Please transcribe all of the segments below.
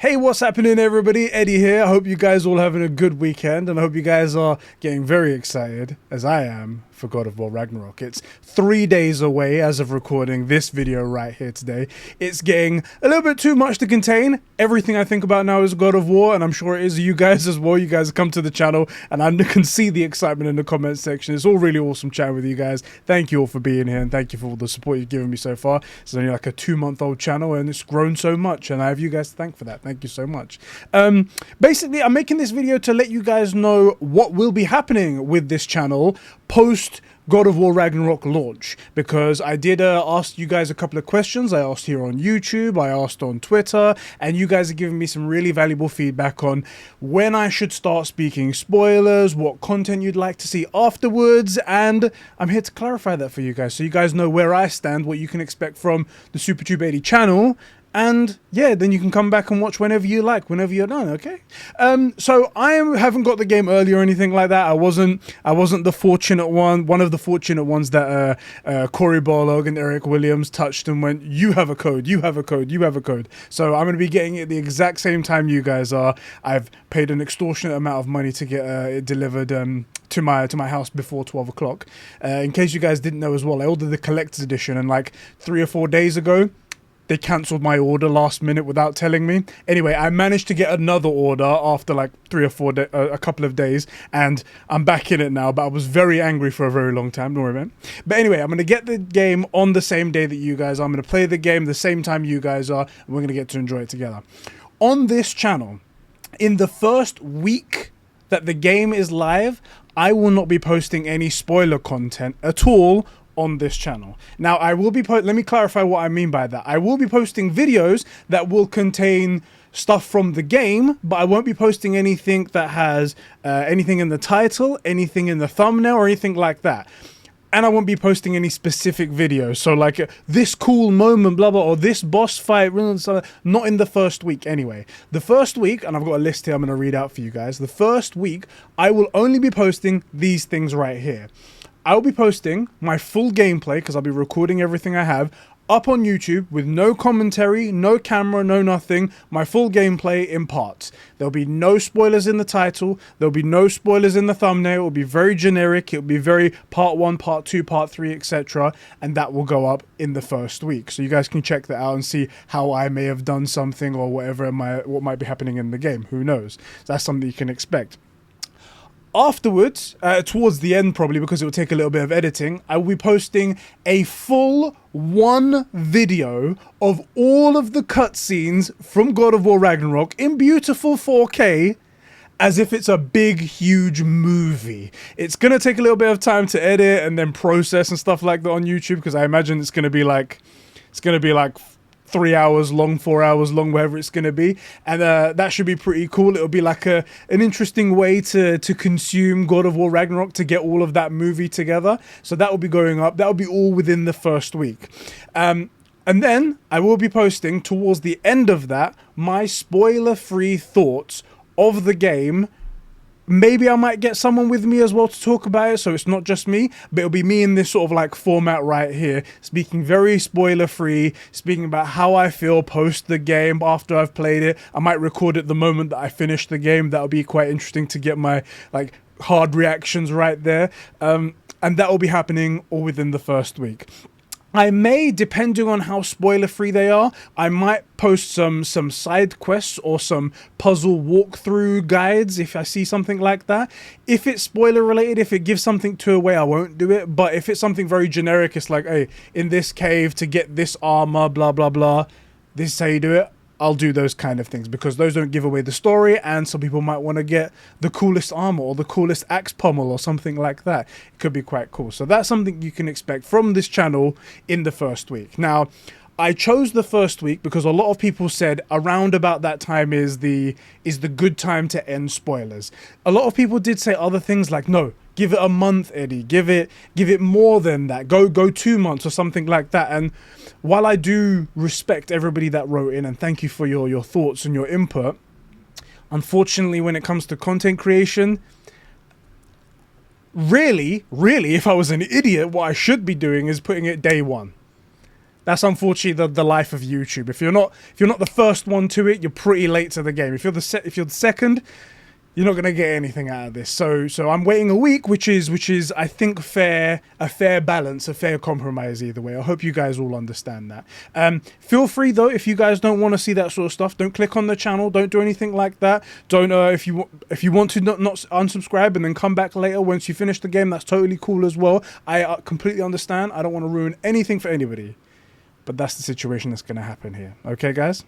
Hey, what's happening, everybody? Eddie here. I hope you guys all having a good weekend, and I hope you guys are getting very excited, as I am, for God of War Ragnarok. It's 3 days away as of recording this video right here today. It's getting a little bit too much to contain. Everything I think about now is God of War, and I'm sure it is you guys as well. You guys come to the channel, and I can see the excitement in the comment section. It's all really awesome chatting with you guys. Thank you all for being here, and thank you for all the support you've given me so far. It's only like a 2-month-old channel, and it's grown so much, and I have you guys to thank for that. Thank you so much. Basically, I'm making this video to let you guys know what will be happening with this channel post God of War Ragnarok launch, because I did ask you guys a couple of questions. I asked here on YouTube, I asked on Twitter, and you guys are giving me some really valuable feedback on when I should start speaking spoilers, what content you'd like to see afterwards, and I'm here to clarify that for you guys, so you guys know where I stand, what you can expect from the SuperTube80 channel. And yeah, then you can come back and watch whenever you like, whenever you're done, okay? So I haven't got the game early or anything like that. I wasn't the fortunate one of the fortunate ones that Corey Barlog and Eric Williams touched and went, you have a code, you have a code, you have a code. So I'm going to be getting it the exact same time you guys are. I've paid an extortionate amount of money to get it delivered to my house before 12 o'clock. In case you guys didn't know as well, I ordered the collector's edition, and like 3 or 4 days ago, they cancelled my order last minute without telling me. Anyway, I managed to get another order after like 3 or 4 a couple of days, and I'm back in it now, but I was very angry for a very long time. Don't worry, man. But anyway, I'm going to get the game on the same day that you guys are. I'm going to play the game the same time you guys are, and we're going to get to enjoy it together. On this channel, in the first week that the game is live, I will not be posting any spoiler content at all on this channel. Now, I will be let me clarify what I mean by that. I will be posting videos that will contain stuff from the game, but I won't be posting anything that has anything in the title, anything in the thumbnail, or anything like that. And I won't be posting any specific videos. So like this cool moment, blah, blah, or this boss fight, not in the first week anyway. The first week, and I've got a list here I'm going to read out for you guys. The first week, I will only be posting these things right here. I'll be posting my full gameplay, because I'll be recording everything I have, up on YouTube with no commentary, no camera, no nothing, my full gameplay in parts. There'll be no spoilers in the title, there'll be no spoilers in the thumbnail, it'll be very generic, it'll be very part 1, part 2, part 3, etc. And that will go up in the first week. So you guys can check that out and see how I may have done something or whatever what might be happening in the game. Who knows? That's something you can expect. Afterwards, towards the end probably, because it will take a little bit of editing, I will be posting a full 1 video of all of the cutscenes from God of War Ragnarok in beautiful 4K, as if it's a big, huge movie. It's going to take a little bit of time to edit and then process and stuff like that on YouTube, because I imagine it's going to be like 3 hours long, 4 hours long, whatever it's going to be, and that should be pretty cool. It'll be like an interesting way to consume God of War Ragnarok, to get all of that movie together. So that will be going up. That will be all within the first week. And then I will be posting towards the end of that my spoiler-free thoughts of the game. Maybe I might get someone with me as well to talk about it, so it's not just me, but it'll be me in this sort of like format right here, speaking very spoiler free, speaking about how I feel post the game after I've played it. I might record it the moment that I finish the game. That'll be quite interesting to get my like hard reactions right there. And that will be happening all within the first week. I may, depending on how spoiler-free they are, I might post some side quests or some puzzle walkthrough guides if I see something like that. If it's spoiler-related, if it gives something to away, I won't do it. But if it's something very generic, it's like, hey, in this cave to get this armor, blah, blah, blah, this is how you do it, I'll do those kind of things, because those don't give away the story, and some people might want to get the coolest armor or the coolest axe pommel or something like that. It could be quite cool. So that's something you can expect from this channel in the first week. Now, I chose the first week because a lot of people said around about that time is the good time to end spoilers. A lot of people did say other things like, no, give it a month, Eddie. Give it more than that. Go 2 months or something like that. And while I do respect everybody that wrote in, and thank you for your thoughts and your input, unfortunately, when it comes to content creation, really, if I was an idiot, what I should be doing is putting it day 1. That's unfortunately the life of YouTube. If you're not the first one to it, you're pretty late to the game. If you're the second, you're not gonna get anything out of this. So I'm waiting a week, which is I think a fair balance, a fair compromise either way. I hope you guys all understand that. Feel free though, if you guys don't want to see that sort of stuff, don't click on the channel, don't do anything like that. Don't if you want to not unsubscribe and then come back later once you finish the game, that's totally cool as well. I completely understand. I don't want to ruin anything for anybody, but that's the situation that's gonna happen here. Okay, guys.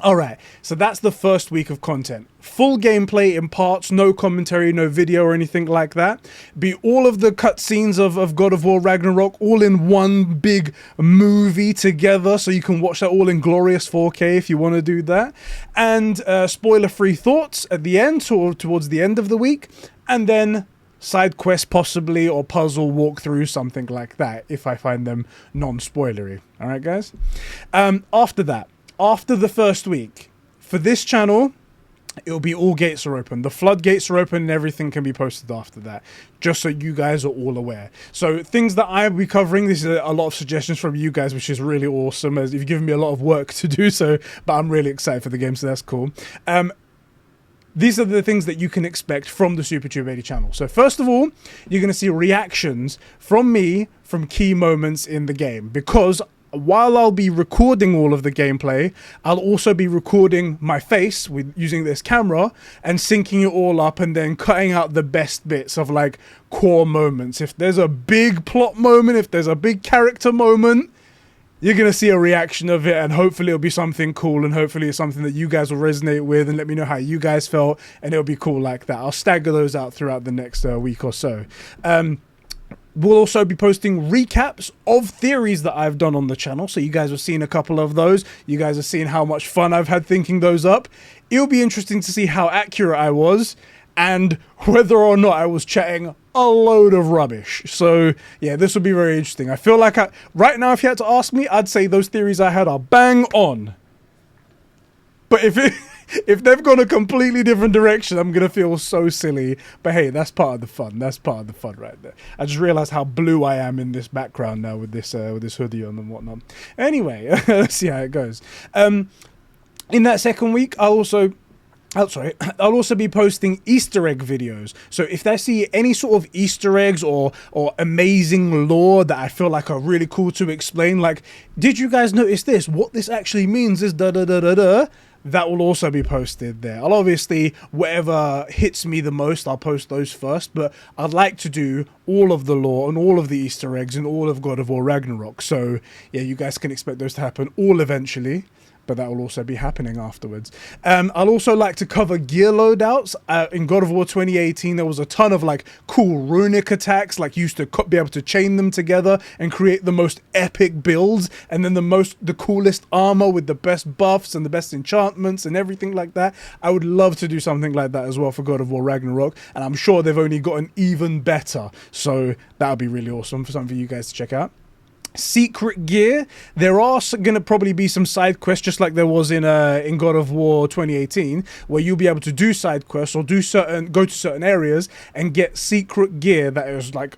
Alright, so that's the first week of content. Full gameplay in parts, no commentary, no video or anything like that. Be all of the cutscenes of God of War Ragnarok all in one big movie together, so you can watch that all in glorious 4K if you want to do that. And spoiler-free thoughts at the end, or towards the end of the week. And then side quest possibly, or puzzle walkthrough, something like that, if I find them non-spoilery. Alright, guys? After that, after the first week, for this channel, it'll be all gates are open. The floodgates are open and everything can be posted after that, just so you guys are all aware. So things that I'll be covering, this is a lot of suggestions from you guys, which is really awesome, as you've given me a lot of work to do, so, but I'm really excited for the game, so that's cool. These are the things that you can expect from the SuperTube80 channel. So first of all, you're going to see reactions from me from key moments in the game, because while I'll be recording all of the gameplay, I'll also be recording my face with using this camera and syncing it all up and then cutting out the best bits of like core moments. If there's a big plot moment, if there's a big character moment, you're going to see a reaction of it, and hopefully it'll be something cool, and hopefully it's something that you guys will resonate with, and let me know how you guys felt, and it'll be cool like that. I'll stagger those out throughout the next week or so. We'll also be posting recaps of theories that I've done on the channel, so you guys have seen a couple of those. You guys have seen how much fun I've had thinking those up. It'll be interesting to see how accurate I was, and whether or not I was chatting a load of rubbish. So yeah, this will be very interesting. I feel like right now, if you had to ask me, I'd say those theories I had are bang on. But if they've gone a completely different direction, I'm gonna feel so silly. But hey, that's part of the fun. That's part of the fun right there. I just realized how blue I am in this background now with this hoodie on and whatnot. Anyway, let's see how it goes. In that second week, I'll also be posting Easter egg videos. So if I see any sort of Easter eggs or amazing lore that I feel like are really cool to explain, like, did you guys notice this? What this actually means is da-da-da-da-da. That will also be posted there. I'll obviously, whatever hits me the most, I'll post those first, but I'd like to do all of the lore and all of the Easter eggs and all of God of War Ragnarok. So yeah, you guys can expect those to happen all eventually, but that will also be happening afterwards. I'll also like to cover gear loadouts. In God of War 2018, there was a ton of like cool runic attacks, like you used to be able to chain them together and create the most epic builds, and then the coolest armor with the best buffs and the best enchantments and everything like that. I would love to do something like that as well for God of War Ragnarok, and I'm sure they've only gotten even better. So that would be really awesome for something for you guys to check out. Secret gear, there are going to probably be some side quests, just like there was in God of War 2018, where you'll be able to do side quests or go to certain areas and get secret gear that is like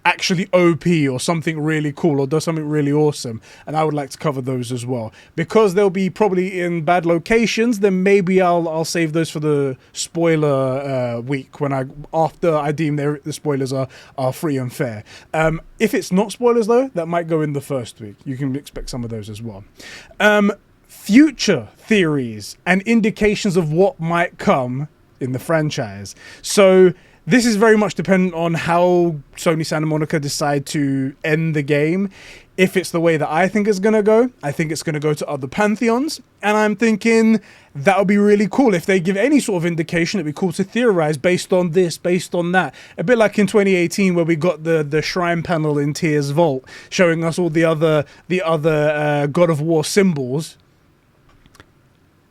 actually OP or something really cool or does something really awesome, and I would like to cover those as well. Because they'll be probably in bad locations, then maybe I'll save those for the spoiler week, after I deem the spoilers are free and fair. If it's not spoilers though, that might go in the first week. You can expect some of those as well. Future theories and indications of what might come in the franchise. So this is very much dependent on how Sony Santa Monica decide to end the game. If it's the way that I think it's going to go, I think it's going to go to other pantheons. And I'm thinking that would be really cool. If they give any sort of indication, it'd be cool to theorize based on this, based on that. A bit like in 2018 where we got the shrine panel in Tyr's Vault showing us all the other God of War symbols.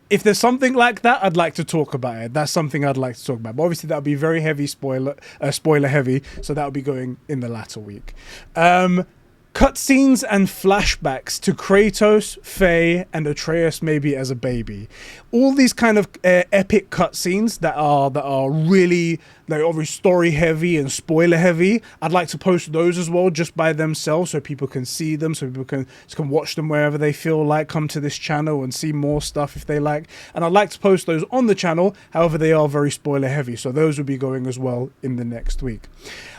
If there's something like that, I'd like to talk about it. That's something I'd like to talk about. But obviously, that would be very heavy spoiler heavy. So that would be going in the latter week. cutscenes and flashbacks to Kratos, Faye, and Atreus maybe as a baby. All these kind of epic cutscenes that are really, like, obviously story heavy and spoiler heavy. I'd like to post those as well, just by themselves, so people can see them, so people can watch them wherever they feel like, come to this channel and see more stuff if they like. And I'd like to post those on the channel, however they are very spoiler heavy, so those will be going as well in the next week.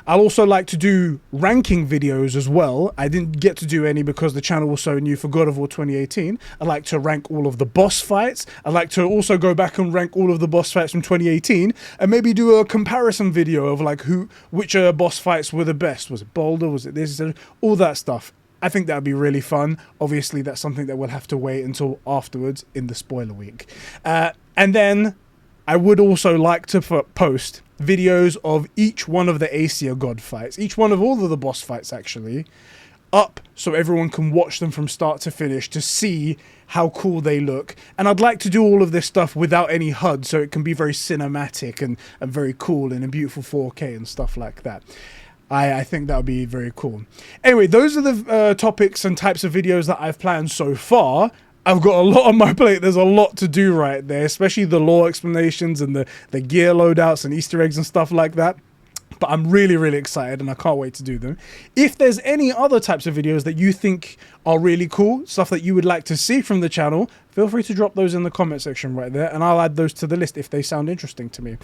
I'll also like to do ranking videos as well. I didn't get to do any because the channel was so new for God of War 2018. I like to rank all of the boss fights. I like to also go back and rank all of the boss fights from 2018 and maybe do a comparison video of like which boss fights were the best. Was it Boulder? Was it this? All that stuff. I think that would be really fun. Obviously, that's something that we'll have to wait until afterwards in the spoiler week. And then I would also like to post videos of each one of the Aesir god fights, each one of all of the boss fights actually, up so everyone can watch them from start to finish to see how cool they look. And I'd like to do all of this stuff without any HUD, so it can be very cinematic and very cool and in beautiful 4K and stuff like that. I think that would be very cool. Anyway, those are the topics and types of videos that I've planned so far. I've got a lot on my plate. There's a lot to do right there, especially the lore explanations and the gear loadouts and Easter eggs and stuff like that. But I'm really, really excited and I can't wait to do them. If there's any other types of videos that you think are really cool, stuff that you would like to see from the channel, feel free to drop those in the comment section right there and I'll add those to the list if they sound interesting to me.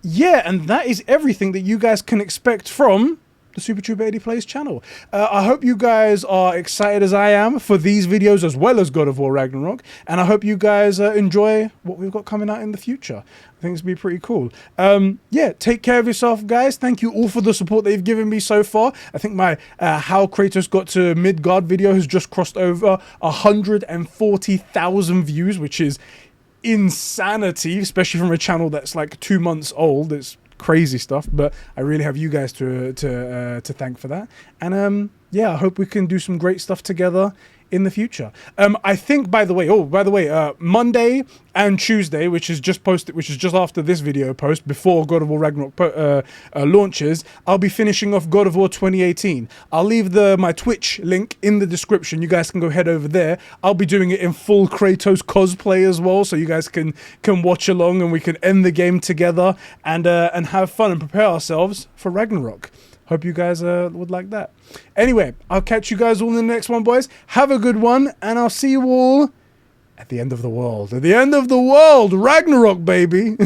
Yeah, and that is everything that you guys can expect from the Super Trooper Eddie Plays channel. I hope you guys are excited as I am for these videos as well as God of War Ragnarok, and I hope you guys enjoy what we've got coming out in the future. I think it's going to be pretty cool. Yeah, take care of yourself, guys. Thank you all for the support that you've given me so far. I think my How Kratos Got to Midgard video has just crossed over 140,000 views, which is insanity, especially from a channel that's like 2 months old. It's crazy stuff, but I really have you guys to thank for that. And yeah, I hope we can do some great stuff together in the future. I think, by the way, Monday and Tuesday, which is just after this video post, before God of War Ragnarok launches, I'll be finishing off God of War 2018. I'll leave my Twitch link in the description. You guys can go head over there. I'll be doing it in full Kratos cosplay as well, so you guys can watch along and we can end the game together and have fun and prepare ourselves for Ragnarok. Hope you guys would like that. Anyway, I'll catch you guys all in the next one, boys. Have a good one, and I'll see you all at the end of the world. At the end of the world, Ragnarok, baby.